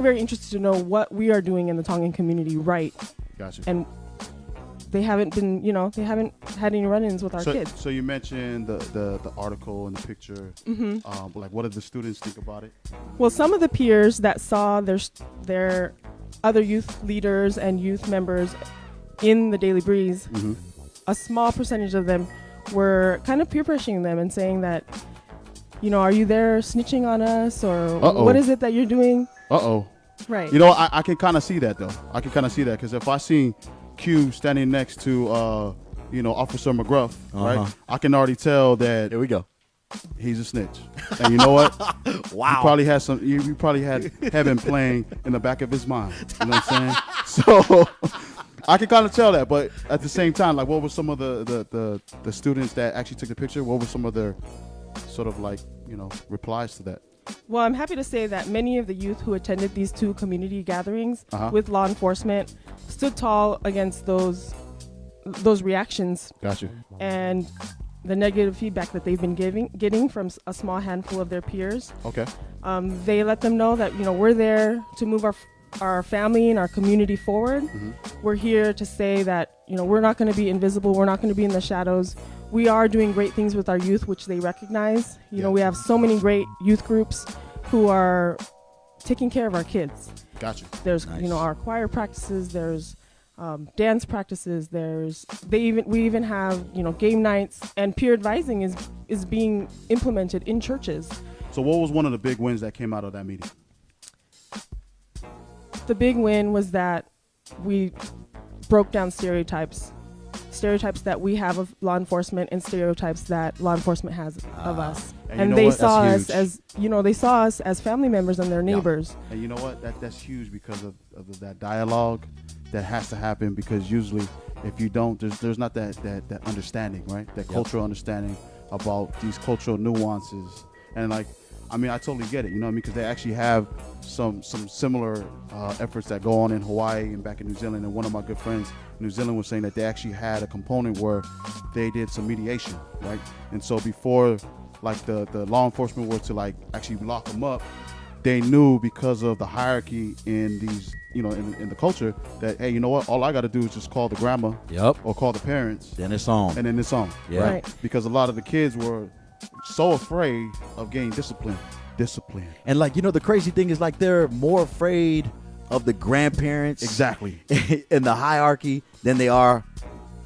very interested to know what we are doing in the Tongan community right. Gotcha. And they haven't been, they haven't had any run-ins with our kids. So you mentioned the article and the picture. Mm-hmm. Like, what did the students think about it? Well, some of the peers that saw their other youth leaders and youth members in the Daily Breeze, a small percentage of them were kind of peer pressuring them and saying that, are you there snitching on us, or what is it that you're doing? Right. I can kind of see that, though. I can kind of see that, because if I see Q standing next to, Officer McGruff, right, I can already tell that. Here we go. He's a snitch. And you know what? Wow. He probably had you probably had heaven playing in the back of his mind. You know what I'm saying? So I can kind of tell that, but at the same time, like, what were some of the students that actually took the picture? What were some of their sort of replies to that? Well, I'm happy to say that many of the youth who attended these 2 community gatherings with law enforcement stood tall against those reactions. Gotcha. And the negative feedback that they've been getting from a small handful of their peers. Okay. They let them know that, we're there to move our family and our community forward. We're here to say that, we're not going to be invisible. We're not going to be in the shadows. We are doing great things with our youth, which they recognize. We have so many great youth groups who are taking care of our kids. Gotcha. There's, Nice. Our choir practices. There's dance practices. We even have, game nights, and peer advising is being implemented in churches. So what was one of the big wins that came out of that meeting? The big win was that we broke down stereotypes that we have of law enforcement and stereotypes that law enforcement has of us. And they saw us as, they saw us as family members and their neighbors. Yeah. And you know what? That's huge because of that dialogue that has to happen, because usually if you don't, there's not that understanding, right? That cultural understanding about these cultural nuances. And I totally get it, because they actually have some similar efforts that go on in Hawaii and back in New Zealand. And one of my good friends in New Zealand was saying that they actually had a component where they did some mediation, right? And so before, the law enforcement were to actually lock them up, they knew, because of the hierarchy in these, in the culture, that, hey, you know what? All I got to do is just call the grandma, or call the parents, then it's on, and then it's on, right? Because a lot of the kids were so afraid of getting discipline. And the crazy thing is, they're more afraid of the grandparents, exactly, in the hierarchy than they are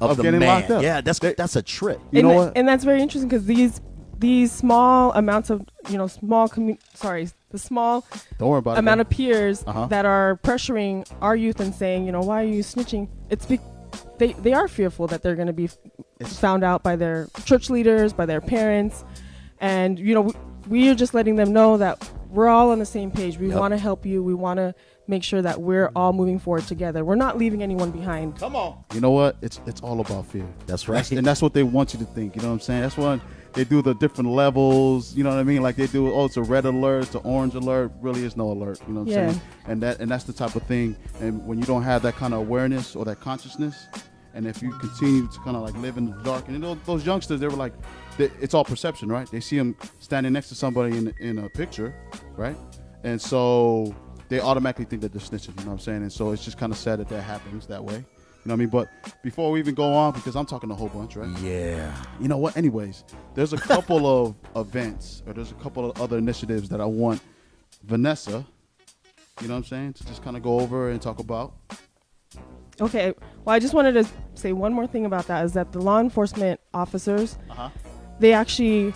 of the getting man. locked up. Yeah, that's a trip. You know what? And that's very interesting, because these small amounts of the small don't worry about amount of peers that are pressuring our youth and saying, why are you snitching? They are fearful that they're going to be found out by their church leaders, by their parents, and we are just letting them know that we're all on the same page. We want to help you. We want to make sure that we're all moving forward together. We're not leaving anyone behind. Come on. You know what? It's all about fear. That's right. And that's what they want you to think. You know what I'm saying? That's why they do the different levels. You know what I mean? Like they do, it's a red alert, it's an orange alert. Really is no alert. You know what I'm saying? And that's the type of thing. And when you don't have that kind of awareness or that consciousness, and if you continue to kind of live in the dark, and those youngsters, they were it's all perception, right? They see them standing next to somebody in a picture, right? And so they automatically think that they're snitching, you know what I'm saying? And so it's just kind of sad that happens that way. You know what I mean? But before we even go on, because I'm talking a whole bunch, right? Yeah. You know what? Anyways, there's a couple of events, or there's a couple of other initiatives that I want Vanessa, you know what I'm saying, to just kind of go over and talk about. Okay. Well, I just wanted to say one more thing about that, is that the law enforcement officers, they actually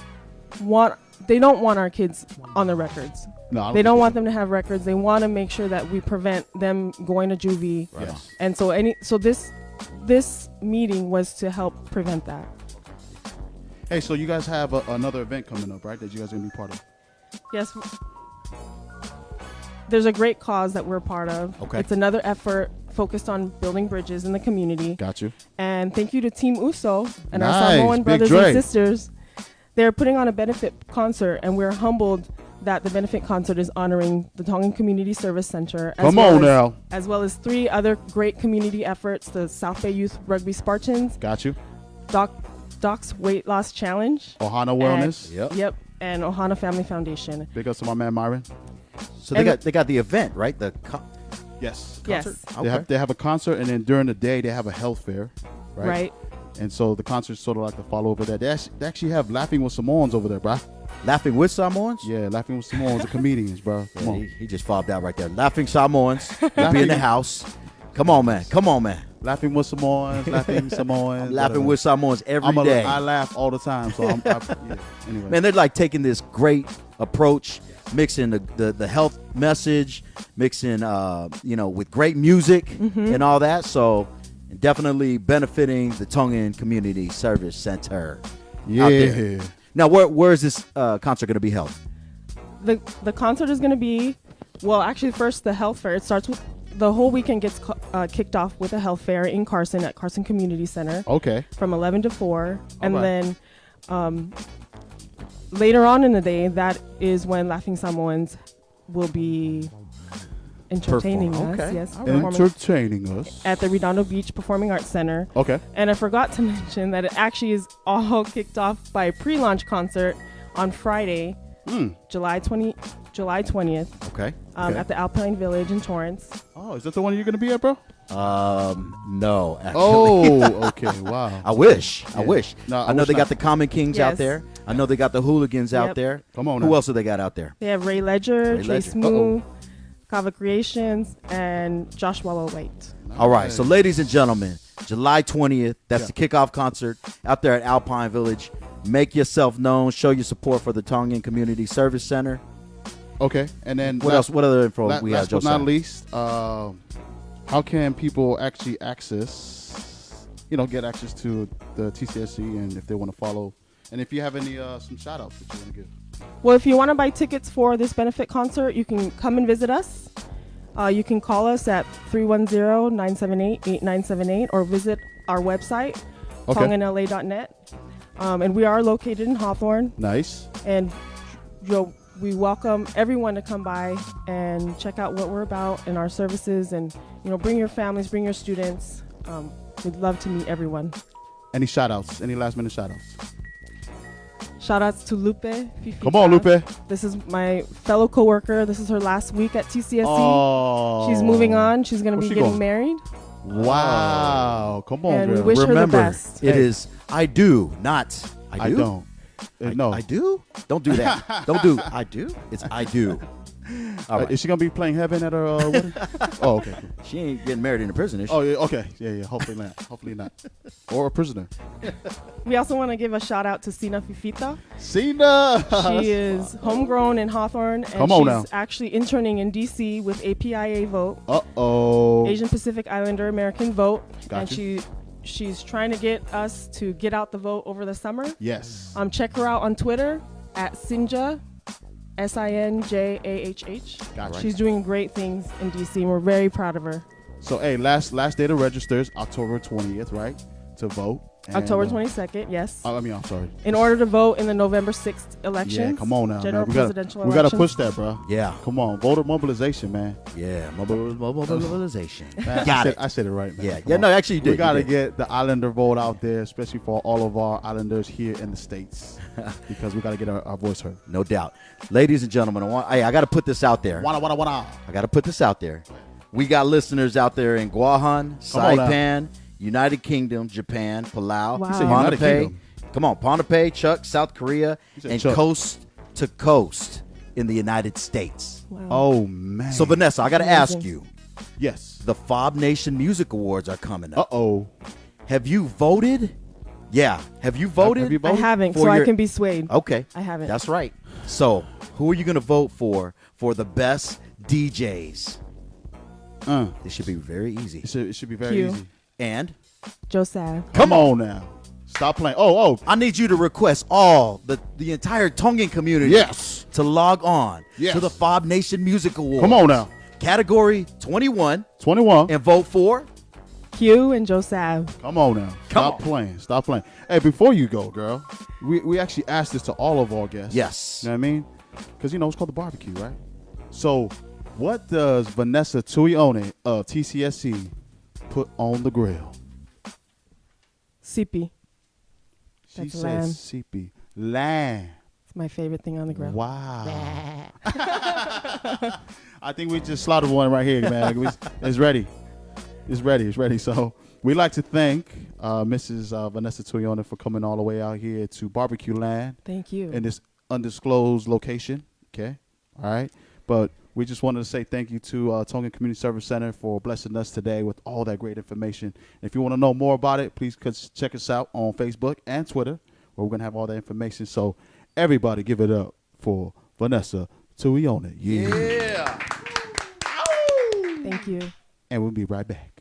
they don't want our kids on the records. No, they don't want them to have records. They want to make sure that we prevent them going to juvie. Yes. And so this meeting was to help prevent that. Hey, so you guys have another event coming up, right? That you guys are going to be part of. Yes. There's a great cause that we're part of. Okay. It's another effort focused on building bridges in the community. Got you. And thank you to Team Uso and Nice. our Samoan Big brothers Dre. and sisters. They're putting on a benefit concert, and we're humbled that the benefit concert is honoring the Tongan Community Service Center. As well as 3 other great community efforts, the South Bay Youth Rugby Spartans. Got you. Doc's Weight Loss Challenge. Ohana Wellness. Yep. And Ohana Family Foundation. Big ups to my man Myron. So And they got the event, right? Yes. Yes. Okay. They have a concert, and then during the day they have a health fair, right? Right. And so the concert's sort of like the follow over that. They actually have Laughing with Samoans over there, bro. Laughing with Samoans? Yeah, Laughing with Samoans, the comedians, bro. Come Yeah, on. he just fobbed out right there. Laughing Samoans will be in the house. Come on, man. Come on, man. Laughing with Samoans, Laughing Samoans. I'm laughing with Samoans every day. I laugh all the time, so yeah. Anyway. Man, they're like taking this great approach, mixing the health message, mixing with great music and all that. So definitely benefiting the Tongan Community Service Center. Yeah. Out there. Now, where is this concert going to be held? The concert is going to be, well, actually first the health fair. It starts with, the whole weekend gets kicked off with a health fair in Carson at Carson Community Center. Okay. From 11 to 4. And right. then later on in the day, that is when Laughing Samoans will be entertaining us. Okay. Yes, Entertaining us. at the Redondo Beach Performing Arts Center. Okay. And I forgot to mention that it actually is all kicked off by a pre-launch concert on Friday, July 20th. Okay. At the Alpine Village in Torrance. Oh, is that the one you're going to be at, bro? No, actually. Oh, okay. Wow. I wish. No, I know wish they not. got the Common Kings out Yes. there. I know they got the Hooligans out there. Come on Who now. else do they got out there? They have Ray Ledger, Ray Trey Ledger. Smoo, Kava Creations, and Joshua White. All right. So, ladies and gentlemen, July 20th, that's the kickoff concert out there at Alpine Village. Make yourself known. Show your support for the Tongan Community Service Center. Okay. And then What else? What other info we have, last but Josiah? not least, how can people actually get access to the TCSC, and if they want to follow, and if you have any some shout outs that you want to give. Well, if you want to buy tickets for this benefit concert, you can come and visit us. You can call us at 310-978-8978 or visit our website, tonganla.net. And we are located in Hawthorne. Nice. And we welcome everyone to come by and check out what we're about and our services, and bring your families, bring your students. We'd love to meet everyone. Any shout outs? Any last minute shout outs? Shout outs to Lupe Fifita. Come on, Lupe. This is my fellow coworker. This is her last week at TCSC. Oh. She's moving on. She's going to be she getting going? married. Wow. Come on, And we girl. wish her the Remember, best. it is I do, not I do. I don't. No. I do? Don't do that. Don't do I do. It's I do. All right. Is she gonna be playing Heaven at her wedding? Oh, okay. Cool. She ain't getting married in a prison, is she? Oh, yeah. Okay. Yeah. Hopefully not. Hopefully not. Or a prisoner. We also want to give a shout out to Sina Fifita. Cena. She is homegrown in Hawthorne, and Come on she's now. actually interning in DC with APIA Vote, Uh-oh. Asian Pacific Islander American Vote. And Gotcha. she's trying to get us to get out the vote over the summer. Yes. Check her out on Twitter at Sinja, SINJAHH. Gotcha. She's doing great things in DC, and we're very proud of her. So, hey, last day to register is October 20th, right? To vote. And, October 22nd, yes. I'm sorry. In order to vote in the November 6th election. Yeah, come on now, General man. presidential We gotta election. push that, bro. Yeah. Come on, voter mobilization, man. Yeah. Mobilization. Man, Got it. I said it right, man. Yeah. Come Yeah. on. No, actually, you did. We gotta You did. get the Islander vote out there, especially for all of our Islanders here in the States, because we gotta get our voice heard. No doubt. Ladies and gentlemen, I got to put this out there. Wanna. I got to put this out there. We got listeners out there in Guahan, Come on now. Saipan, United Kingdom, Japan, Palau, Wow. You said United Kingdom. Come on, Pohnpei, Chuck, South Korea, said and Chuck. coast to coast in the United States. Wow. Oh man. So, Vanessa, I got to ask Amazing. you, yes. the Fob Nation Music Awards are coming up. Uh-oh. Have you voted? Yeah. Have you voted? Have you I voted? haven't, for so I your- can be swayed. Okay. I haven't. That's right. So, who are you going to vote for the best DJs? This should be very easy. It should be very Q. easy. And Joseph. Come on now. Stop playing. Oh. I need you to request all the entire Tongan community Yes. to log on Yes. to the Fob Nation Music Awards. Come on now. Category 21 21. and vote for. Q and Joseph. Come on now. Come Stop playing. Stop playing. Hey, before you go, girl, we actually asked this to all of our guests. Yes. You know what I mean? Because, it's called the barbecue, right? So, what does Vanessa Tuione of TCSC put on the grill? Sipi. She That's says lamb. CP. Lamb. It's my favorite thing on the grill. Wow. I think we just slaughtered one right here, man. It's ready. It's ready. It's ready. So we'd like to thank Mrs. Vanessa Tuyona for coming all the way out here to Barbecue Land. Thank you. In this undisclosed location. Okay. All right. But we just wanted to say thank you to Tongan Community Service Center for blessing us today with all that great information. If you want to know more about it, please check us out on Facebook and Twitter, where we're going to have all that information. So everybody give it up for Vanessa Tuyona. Yeah. Thank you. And we'll be right back.